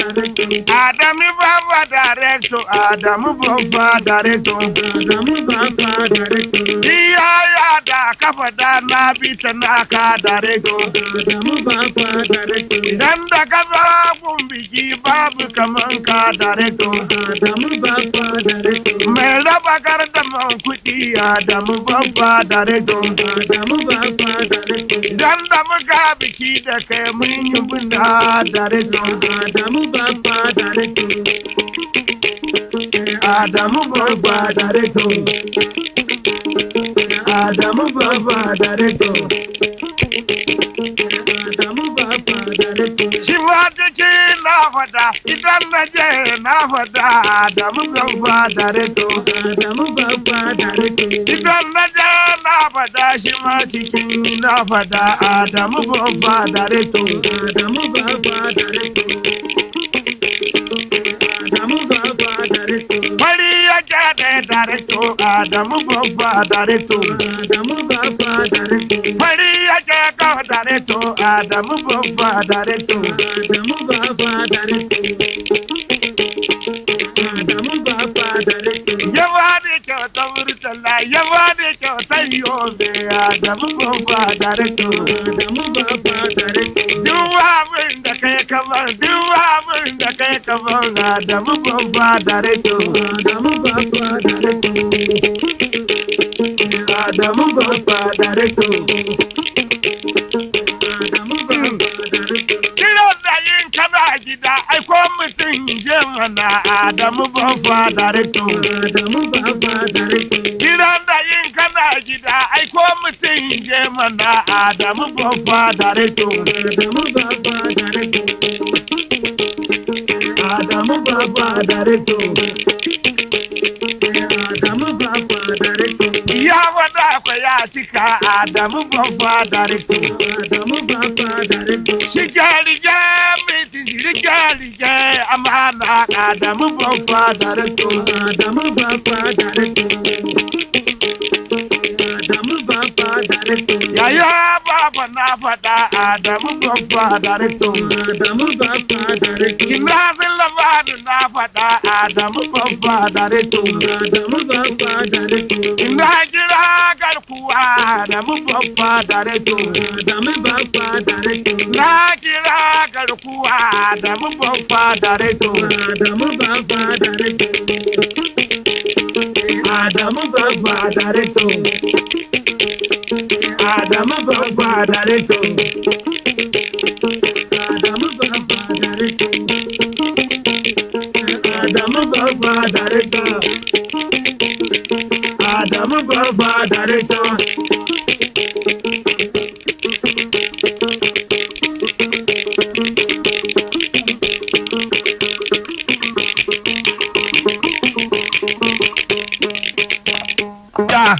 Adamu Baba Director, Adamu Baba Director, Adamu Baba Director. Iya ya da kafa da na bita na ka Director, Adamu Baba Director. Dan da ka zo kun biki babu kaman ka Director, Adamu Baba Director. Mai raba gardaman kuɗi Adamu Baba Director, Adamu Baba Director. Dan da muka biki da kai mun yi bunda Director, Adamu Baba Director. Adamu Baba Director, Adamu Baba Director, Adamu Baba Director. Shi ma take na fada idan na je na fada Adamu Baba Director, Adamu Baba Director. Idan na je na fada shi ma cikin na fada Adamu Baba Director, Adamu Baba Director. Fari ya gade Director, Adamu Baba Director, Adamu Baba Director. Fari ya gade Director, Adamu Baba Director, Adamu Baba Director, Adamu Baba Director. Yawa da kyauta Murtala, yawa da kyauta Yobe, Adamu Baba Director, Adamu Baba Director. Duwa min da kai kamar, duwa min da kai kamar Adamu Baba Director, Adamu Baba Director, Adamu Baba Director, Adamu Baba Director. Kiro da yin kana gida ai ko mutum je mana Adamu Baba Director, Adamu Baba Director. Kiro da yin kana gida ai ko mutum je mana Adamu Baba Director, Adamu Baba Director, Adamu Baba Director, Adamu Baba Director. Ya wada ko ya cika Adamu Baba Director, Adamu Baba Director. Shigarige shigarige amana Adamu Baba Director, Adamu Baba Director, Adamu Baba Director. Ya Baba na fada Adamu Baba Director, Adamu Baba Director. Imrazin Lavadu na fada Adamu Baba Director, Adamu Baba Director. Ina kira garkuwa Adamu Baba Director, Adamu Baba Director. Na kira garkuwa Adamu Baba Director, Adamu Baba Director, Adamu Baba Director, Adamu Baba Director, Adamu Baba Director, Adamu Baba Director, Adamu Baba Director. Yeah.